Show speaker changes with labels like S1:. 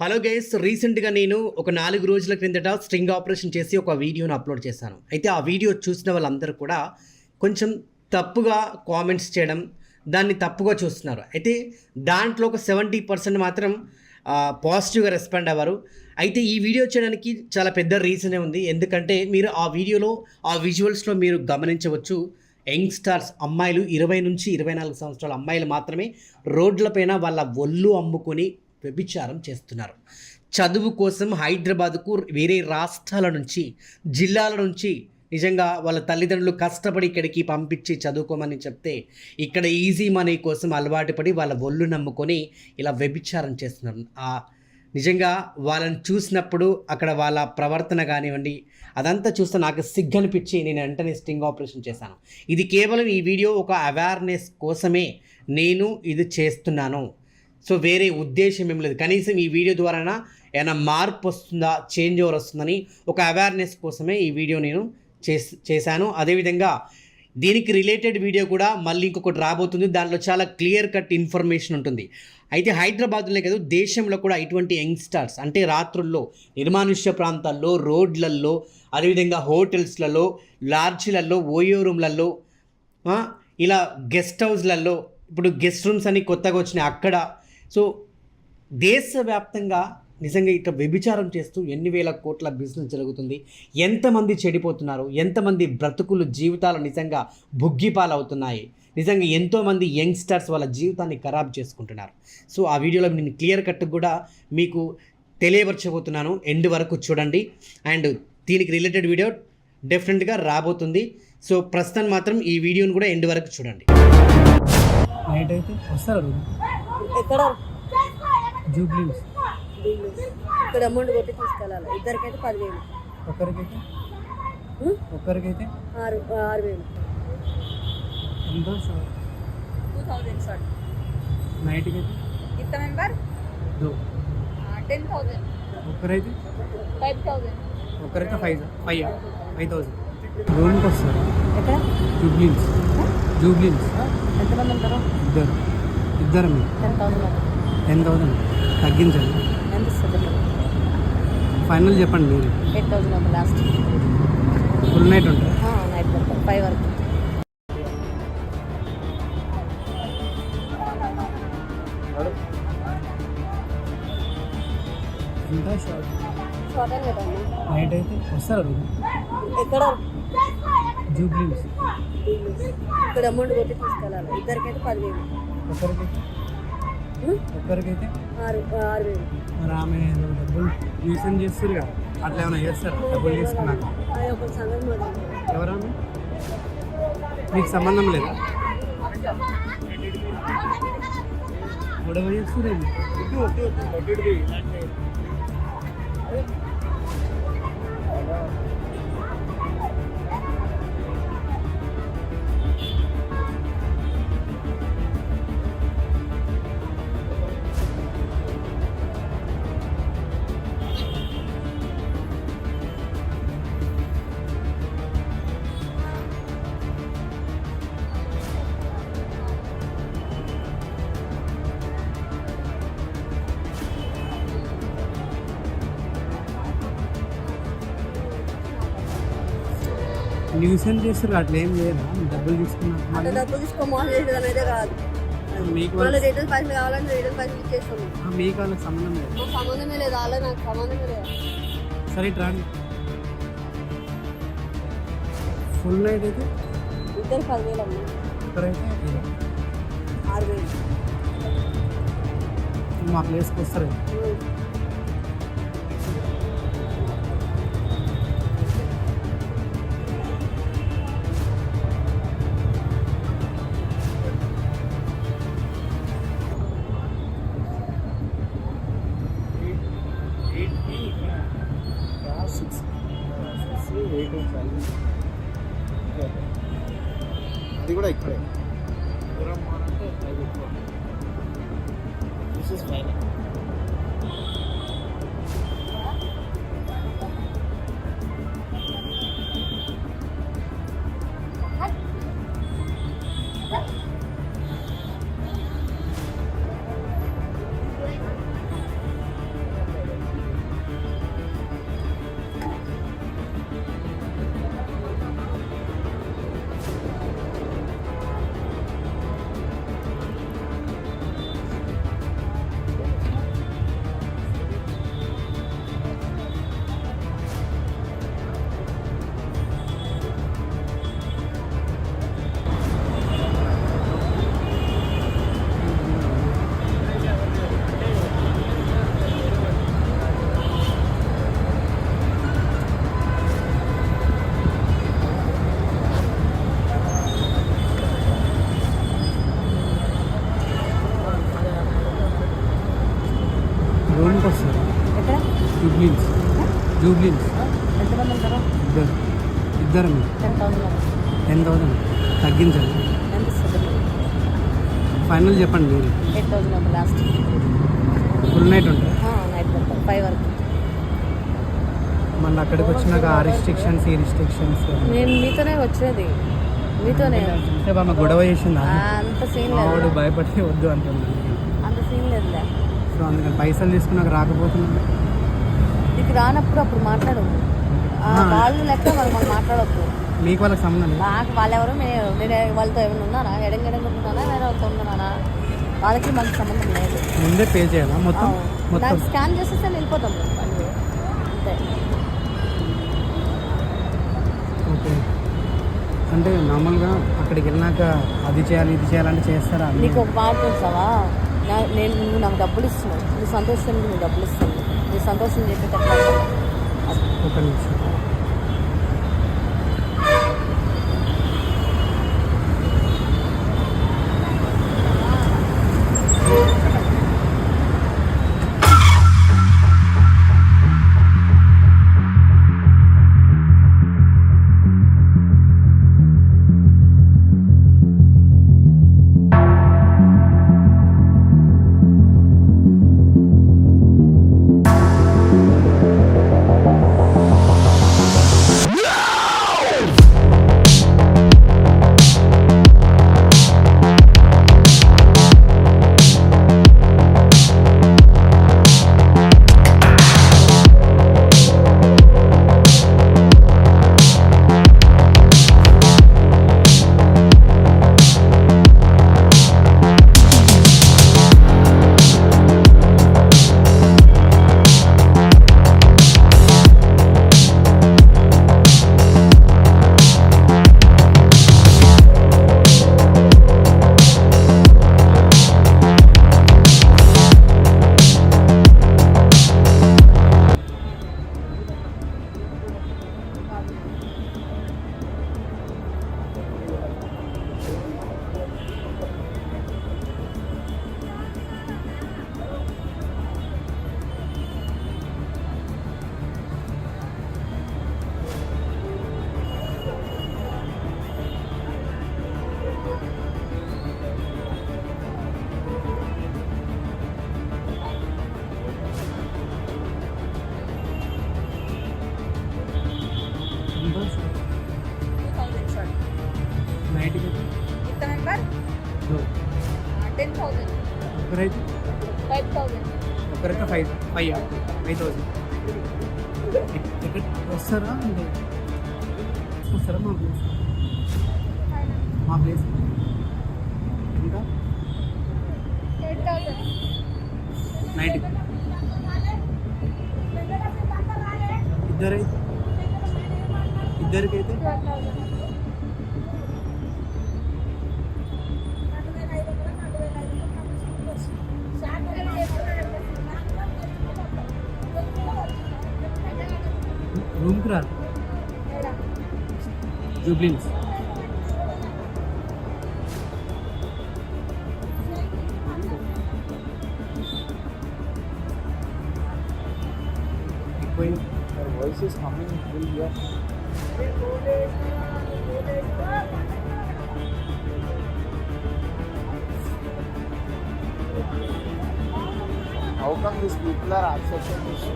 S1: Hello guys, రీసెంట్గా నేను ఒక 4 రోజుల క్రిందట స్ట్రింగ్ ఆపరేషన్ చేసి ఒక వీడియోని అప్లోడ్ చేశాను. అయితే ఆ వీడియో చూసిన వాళ్ళందరూ కూడా కొంచెం తప్పుగా కామెంట్స్ చేయడం, దాన్ని తప్పుగా చూస్తున్నారు. అయితే దాంట్లో ఒక 70% మాత్రం పాజిటివ్గా రెస్పాండ్ అవ్వరు. అయితే ఈ వీడియో చేయడానికి చాలా పెద్ద రీజనే ఉంది. ఎందుకంటే మీరు ఆ వీడియోలో ఆ విజువల్స్లో మీరు గమనించవచ్చు, యంగ్స్టర్స్ అమ్మాయిలు 20 నుంచి 24 సంవత్సరాల అమ్మాయిలు మాత్రమే రోడ్లపైన వాళ్ళ ఒళ్ళు అమ్ముకొని వ్యభిచారం చేస్తున్నారు. చదువు కోసం హైదరాబాద్కు వేరే రాష్ట్రాల నుంచి, జిల్లాల నుంచి నిజంగా వాళ్ళ తల్లిదండ్రులు కష్టపడి ఇక్కడికి పంపించి చదువుకోమని చెప్తే ఇక్కడ ఈజీ మనీ కోసం అలవాటు పడి వాళ్ళ ఒళ్ళు నమ్ముకొని ఇలా వ్యభిచారం చేస్తున్నారు. నిజంగా వాళ్ళని చూసినప్పుడు అక్కడ వాళ్ళ ప్రవర్తన కానివ్వండి, అదంతా చూస్తే నాకు సిగ్గనిపించి నేను వెంటనే స్టింగ్ ఆపరేషన్ చేశాను. ఇది కేవలం ఈ వీడియో ఒక అవేర్నెస్ కోసమే నేను ఇది చేస్తున్నాను. సో వేరే ఉద్దేశం ఏం లేదు. కనీసం ఈ వీడియో ద్వారా ఏమైనా మార్పు వస్తుందా, చేంజ్ ఓవర్ వస్తుందని ఒక అవేర్నెస్ కోసమే ఈ వీడియో నేను చేశాను. అదేవిధంగా దీనికి రిలేటెడ్ వీడియో కూడా మళ్ళీ ఇంకొకటి రాబోతుంది. దాంట్లో చాలా క్లియర్ కట్ ఇన్ఫర్మేషన్ ఉంటుంది. అయితే హైదరాబాద్లోనే కాదు, దేశంలో కూడా ఇటువంటి యంగ్స్టర్స్ అంటే రాత్రుల్లో నిర్మానుష్య ప్రాంతాల్లో, రోడ్లల్లో, అదేవిధంగా హోటల్స్లలో, లాడ్జ్లలో, ఓయో రూమ్లలో, ఇలా గెస్ట్ హౌస్లలో, ఇప్పుడు గెస్ట్ రూమ్స్ అని కొత్తగా వచ్చినాయి అక్కడ. సో దేశవ్యాప్తంగా నిజంగా ఇట్లా వ్యభిచారం చేస్తూ ఎన్ని వేల కోట్ల బిజినెస్ జరుగుతుంది, ఎంతమంది చెడిపోతున్నారు, ఎంతమంది బ్రతుకులు జీవితాలు నిజంగా బుగ్గిపాలవుతున్నాయి. నిజంగా ఎంతోమంది యంగ్స్టర్స్ వాళ్ళ జీవితాన్ని ఖరాబ్ చేసుకుంటున్నారు. సో ఆ వీడియోలో నేను క్లియర్ కట్ కూడా మీకు తెలియపరచబోతున్నాను. ఎండ్ వరకు చూడండి. అండ్ దీనికి రిలేటెడ్ వీడియో డెఫినెట్గా రాబోతుంది. సో ప్రస్తుతం మాత్రం ఈ వీడియోని కూడా ఎండ్ వరకు చూడండి.
S2: నైట్ అయితే వస్తారు
S3: ఎక్కడ
S2: జూబ్లీస్
S3: ఇక్కడ అమౌంట్ కొట్టి తీసుకెళ్ళాలి. ఇద్దరికైతే 10,000,
S2: ఒక్కరికైతే
S3: 6,000
S2: ఎంతో
S4: 2,000 sir.
S2: నైట్కి అయితే
S4: कितना member?
S2: 2
S4: 10,000.
S2: ఒక్కరైతే
S4: 5,000.
S2: ఒక్కరైతే 5,000 రూమ్కి వస్తారు.
S3: ఎక్కడ
S2: జూబ్లీస్
S3: ఎంతమంది ఉంటారు?
S2: ఇద్దరు 10,000 తగ్గించండి.
S3: ఎంత ఇస్తుంది?
S2: ఫైనల్ చెప్పండి మీరు.
S3: 8,000 లాస్ట్.
S2: ఫుల్ నైట్ ఉంటుంది.
S3: నైట్ మొత్తం 5 వరకు.
S2: ఎంత షార్ట్
S3: షార్ట్ అని కదండి.
S2: నైట్ అయితే వస్తారు
S3: ఎక్కడ
S2: జూబ్లీస్
S3: ఇక్కడ అమౌంట్ కొట్టి తీసుకెళ్ళాలి. ఇద్దరికైతే 10,000,
S2: ఒక్కరికైతే
S3: 6,000.
S2: మరి ఆమె డబ్బులు యూసన్ చేస్తారు కదా, అట్లా ఏమైనా చేస్తారు డబ్బులు తీసుకున్నాక?
S3: ఒక సంగతి మాట్లాడు.
S2: ఎవరామె? మీకు సంబంధం లేదా? గొడవ చేస్తారు. న్యూసెన్స్ చేస్తారు, అట్లా ఏం చేయరా? డబ్బులు
S3: అంటే
S2: తీసుకున్నారు.
S3: డబ్బులు తీసుకోమోసం చేసేది అయితే కాదు.
S2: మీకు
S3: వాళ్ళు రిటర్న్ పైసలు కావాలంటే రిటర్న్ పైసలు ఇచ్చేస్తాము.
S2: మీకు వాళ్ళకి సంబంధం లేదు.
S3: నాకు సంబంధమే లేదు, వాళ్ళ నాకు సంబంధమే లేదు.
S2: సరే ఇటు రండి. ఫుల్ నైట్ అయితే
S3: ఇద్దరు 10,000 అమ్మ.
S2: ఇక్కడైతే
S3: 6,000.
S2: మా ప్లేస్కి వస్తారు.
S5: అది కూడా ఇక్కడే దిస్ ఇస్ ఫైన్.
S2: చేస్తారు
S3: ఎక్కడ
S2: జూబ్లీన్స్
S3: ఎంతమంది ఉంటారు?
S2: ఇద్దరు
S3: 10,000
S2: 10,000 తగ్గించండి.
S3: ఎంత ఇస్తుంది?
S2: ఫైనల్ చెప్పండి మీరు.
S3: 8,000 ఒక లాస్ట్
S2: ఫుల్ నైట్ ఉంటుంది.
S3: నైట్ మొత్తం 5 వరకు.
S2: మళ్ళీ అక్కడికి వచ్చినాక ఆ రిస్ట్రిక్షన్స్ ఈ రిస్ట్రిక్షన్స్
S3: నేను మీతోనే వచ్చేది, మీతోనే.
S2: అంటే ఆమె గొడవ చేసిందా?
S3: అంత సీన్
S2: ఆవిడ
S3: లేదు,
S2: భయపడి వద్దు అంటుంది.
S3: అంత సీన్ లేదులే.
S2: సో అందుకని పైసలు తీసుకున్నాక రాకపోతున్నాను.
S3: నీకు రానప్పుడు అప్పుడు మాట్లాడు. వాళ్ళు లెక్క మనం మాట్లాడొద్దు.
S2: మీకు వాళ్ళకి సంబంధం లేదు.
S3: నాకు వాళ్ళెవరు, నేను వాళ్ళతో ఏమైనా ఉన్నానా? ఎడంగున్నానా, వేరే వాళ్ళతో ఉన్నానా? వాళ్ళకి మాకు సంబంధం లేదు.
S2: ముందే పే చేయాలా మొత్తం? మొత్తం
S3: నాకు స్కాన్ చేసేస్తే వెళ్ళిపోతాం అంతే.
S2: ఓకే. అంటే నార్మల్గా అక్కడికి వెళ్ళినాక అది చేయాలి ఇది చేయాలంటే చేస్తారా?
S3: నీకు ఒక మాట తెలుసావా, నువ్వు నాకు డబ్బులు ఇస్తున్నావు, నువ్వు సంతోషానికి నువ్వు డబ్బులు ఇస్తాను, నువ్వు సంతోషం చెప్పేటప్పుడు
S2: ఒక నిమిషం. నైట్కి
S4: With the member? 10,000.
S2: ఒకరైతే
S4: 5,000.
S2: ఒకరైతే 5,000 టికెట్ వస్తారా? అంటే వస్తారా మా ప్లేస్ ఇంకా
S4: 8,000.
S2: నైట్కి ఇద్దరికైతే
S4: 12,000.
S2: రూమ్కి రారు. జూబ్లీన్స్
S5: voice is coming full here. How come these people are accepting this?